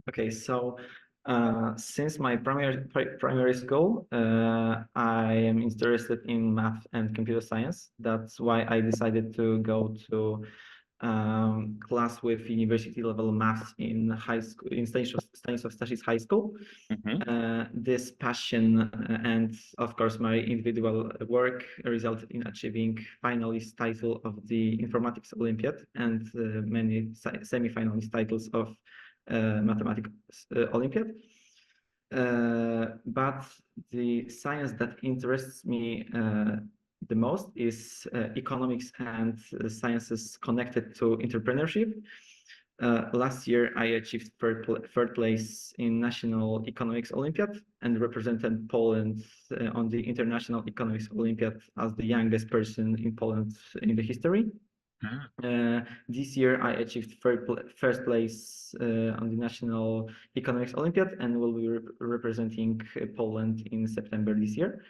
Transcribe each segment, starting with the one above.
Okay, so since my primary school, I am interested in math and computer science. That's why I decided to go to class with university level maths in high school in Stanisława Staszica High School. This passion and of course my individual work resulted in achieving finalist title of the Informatics Olympiad and many semi-finalist titles of Mathematics Olympiad. But the science that interests me the most is economics and sciences connected to entrepreneurship. Last year, I achieved third place in National Economics Olympiad and represented Poland on the International Economics Olympiad as the youngest person in Poland in the history. This year, I achieved first place on the National Economics Olympiad and will be representing Poland in September this year.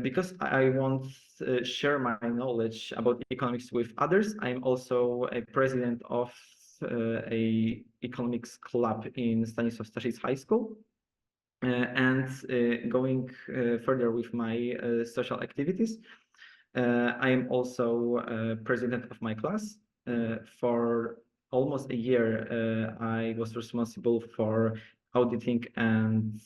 Because I want to share my knowledge about economics with others, I'm also a president of a economics club in Stanisława Staszica High School. And going further with my social activities, I am also president of my class. For almost a year, I was responsible for auditing and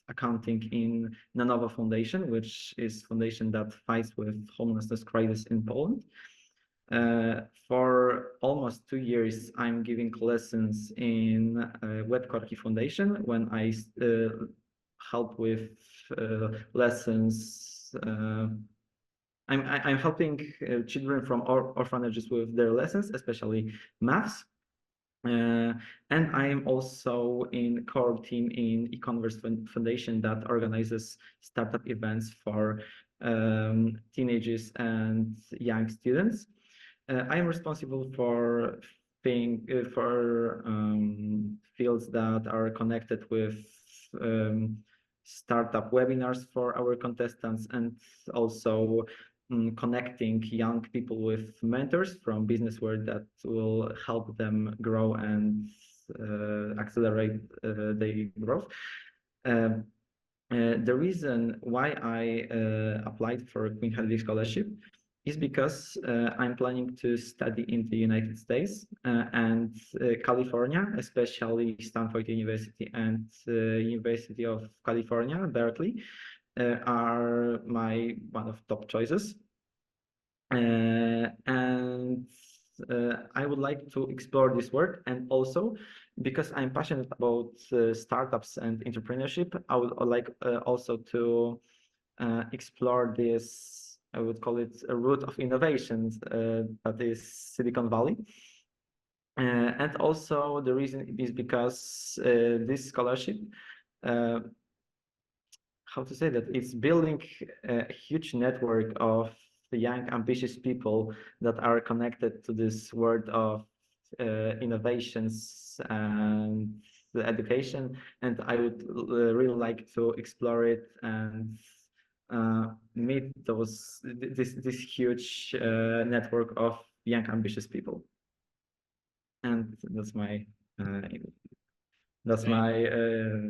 accounting in Nanowa Foundation, which is a foundation that fights with homelessness crisis in Poland. For almost 2 years, I'm giving lessons in Webkorki Foundation when I help with lessons. I'm helping children from orphanages with their lessons, especially maths. And I am also in core team in Econverse Foundation that organizes startup events for teenagers and young students. I am responsible for fields that are connected with startup webinars for our contestants and also connecting young people with mentors from business world that will help them grow and accelerate their growth. The reason why I applied for Queen Hedvig Scholarship is because I'm planning to study in the United States and California, especially Stanford University and University of California, Berkeley, are my one of top choices. And I would like to explore this work, and also because I'm passionate about startups and entrepreneurship, I would like also to explore this, I would call it a route of innovations that is Silicon Valley. And also the reason is because this scholarship, how to say that, it's building a huge network of young, ambitious people that are connected to this world of innovations and the education. And I would really like to explore it and meet this huge network of young, ambitious people. And that's my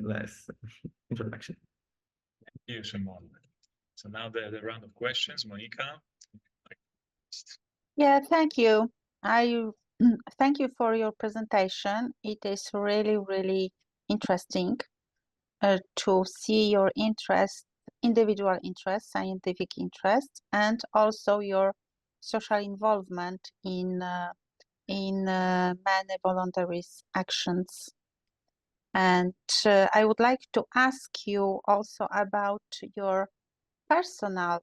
last introduction. Thank you, Szymon. So now the round of questions, Monica. Yeah, thank you. Thank you for your presentation. It is really, really interesting to see your individual interests, scientific interests, and also your social involvement in many voluntary actions. And I would like to ask you also about your personal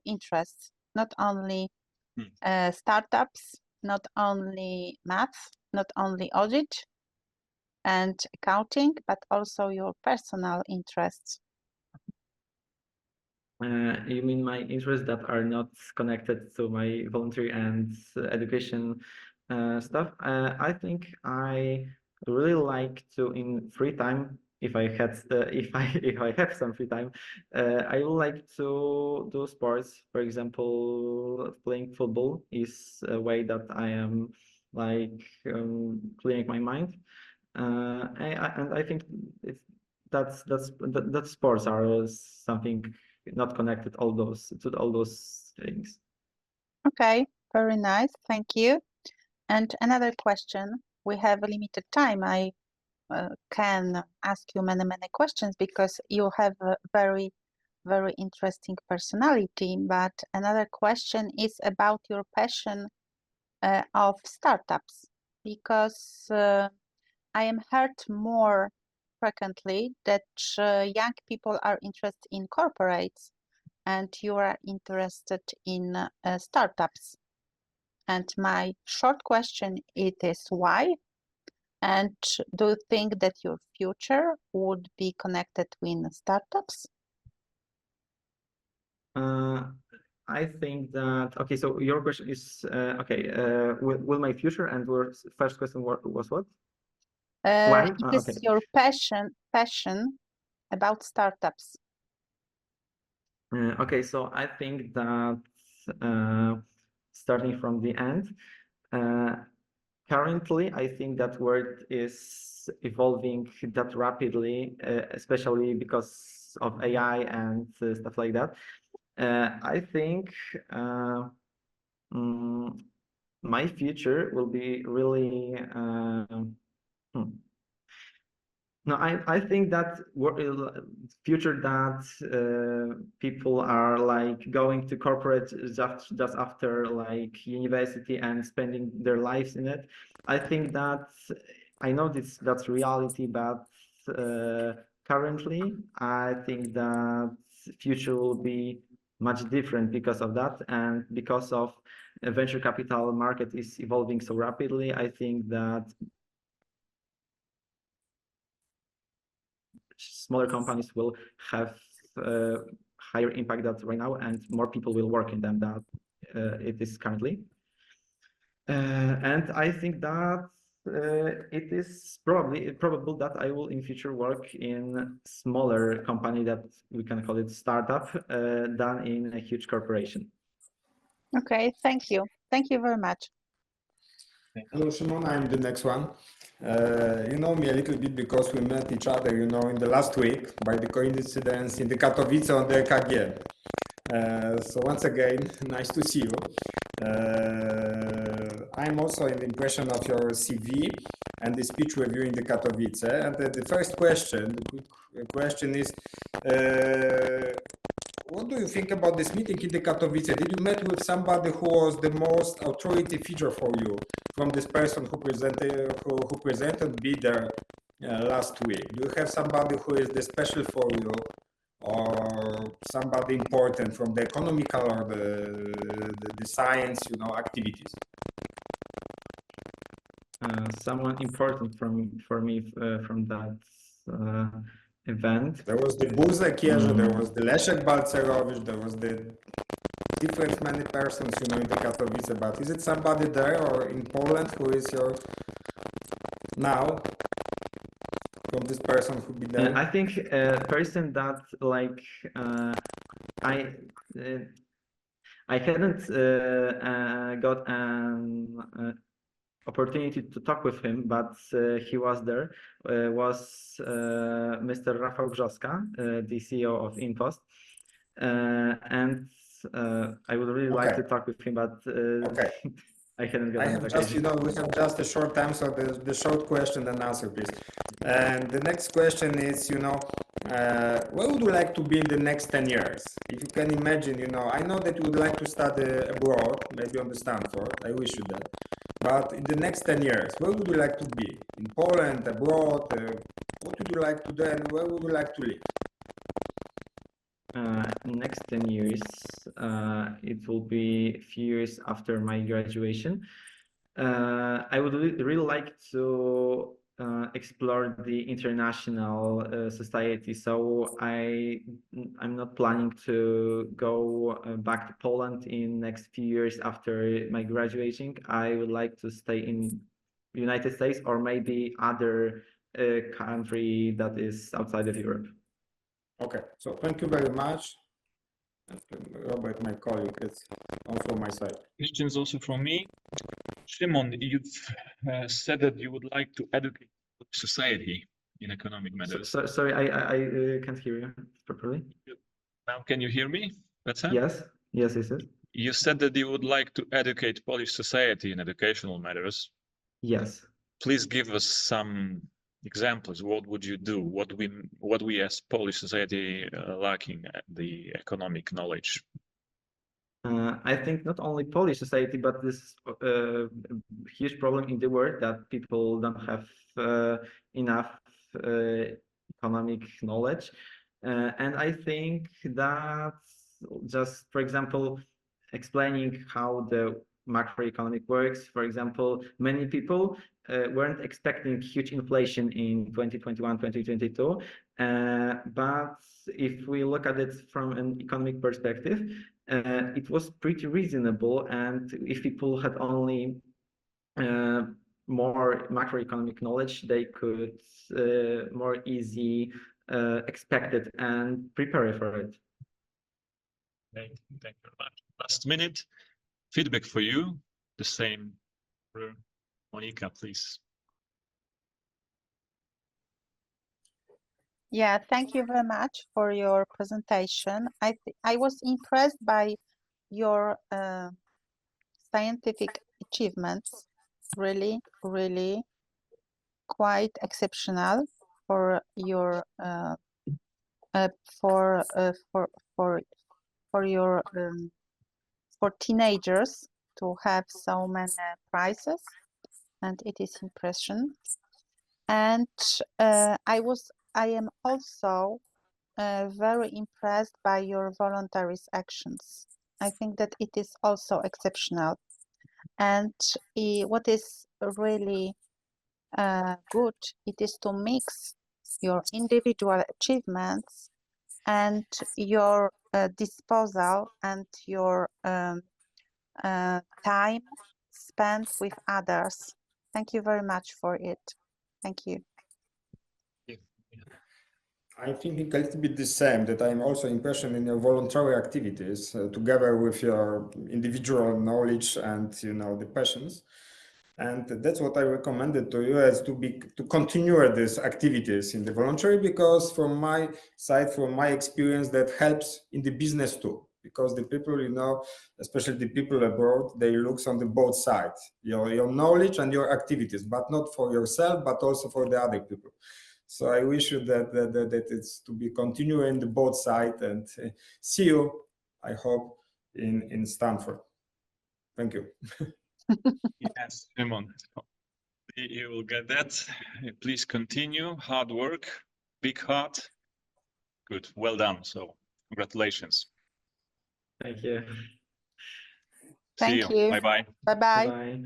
interests, not only startups, not only math, not only audit and accounting, but also your personal interests. You mean my interests that are not connected to my voluntary and education stuff? I think I really like to, in free time, if I had if I have some free time, I would like to do sports. For example, playing football is a way that I am like clearing my mind. And I think that sports are something not connected all those things. Okay, very nice. Thank you. And another question. We have a limited time. I can ask you many questions because you have a very interesting personality. But another question is about your passion of startups, because I am heard more frequently that young people are interested in corporates, and you are interested in startups. And my short question it is why? And do you think that your future would be connected with startups? I think that, okay, so your question is, okay, will my future, and your first question was what? Why? It is Okay. your passion about startups. Okay, so I think that starting from the end, currently, I think that word is evolving that rapidly, especially because of AI and stuff like that. I think my future will be really. No, I think that future that people are like going to corporate just after like university and spending their lives in it. I think that I know that's reality, but currently I think that future will be much different because of that, and because of venture capital market is evolving so rapidly. I think that smaller companies will have higher impact than right now, and more people will work in them than it is currently. And I think that it is probable that I will in future work in smaller company, that we can call it startup, than in a huge corporation. Okay, thank you. Thank you very much. Hello, Szymon. I'm the next one. You know me a little bit because we met each other, you know, in the last week by the coincidence in the Katowice on the EKG. So once again, nice to see you. I'm also in the impression of your CV and the speech review in the Katowice. And the first question, the quick question is, what do you think about this meeting in the Katowice? Did you meet with somebody who was the most authority figure for you from this person who presented be there last week? Do you have somebody who is the special for you, or somebody important from the economical or the science, you know, activities? Someone important for me from that event. There was the Buzek, there was the Leszek Balcerowicz, there was the different many persons, you know, in the Katowice. But is it somebody there or in Poland who is your now from this person who be there? I think a person that like I hadn't got an opportunity to talk with him, but he was there, was Mr. Rafał Brzoska, the CEO of InPost. And I would really like to talk with him, but I hadn't got an occasion. You know, we have just a short time, so the short question and answer, please. And the next question is, you know, where would you like to be in the next 10 years? If you can imagine, you know, I know that you would like to study abroad, maybe on the Stanford, I wish you that. But in the next 10 years, where would you like to be? In Poland, abroad? What would you like to do, and where would you like to live? Next 10 years, it will be a few years after my graduation. I would really like to explore the international society. So I'm not planning to go back to Poland in next few years after my graduation. I would like to stay in United States or maybe other country that is outside of Europe. Okay, so thank you very much. Robert, my colleague, it's also my side. Questions also from me. Szymon, you've said that you would like to educate society in economic matters. Sorry, I can't hear you properly. Now, can you hear me better? Yes, yes. You said that you would like to educate Polish society in educational matters. Yes. Please give us some examples. What would you do? What we as Polish society lacking the economic knowledge? I think not only Polish society, but this huge problem in the world that people don't have enough economic knowledge. And I think that just, for example, explaining how the macroeconomic works, for example, many people weren't expecting huge inflation in 2021, 2022. But if we look at it from an economic perspective, it was pretty reasonable. And if people had only more macroeconomic knowledge, they could more easy expect it and prepare for it. Thank you very much. Last minute feedback for you. The same for Monica, please. Yeah, thank you very much for your presentation. I was impressed by your scientific achievements. Really, really quite exceptional for your for teenagers to have so many prizes, and it is impression. And I am also very impressed by your voluntary actions. I think that it is also exceptional. And what is really good, it is to mix your individual achievements and your disposal and your time spent with others. Thank you very much for it. Thank you. I think a little bit the same, that I'm also impressed in your voluntary activities together with your individual knowledge and the passions. And that's what I recommended to you, as to continue these activities in the voluntary, because from my side, from my experience, that helps in the business too. Because the people, especially the people abroad, they look on the both sides, your knowledge and your activities, but not for yourself, but also for the other people. So I wish you that it's to be continuing the both sides, and see you, I hope, in Stanford. Thank you. Yes, Szymon, you will get that. Please continue. Hard work, big heart. Good, well done. So congratulations. Thank you. Thank See you. you. Bye-bye. Bye-bye. Bye.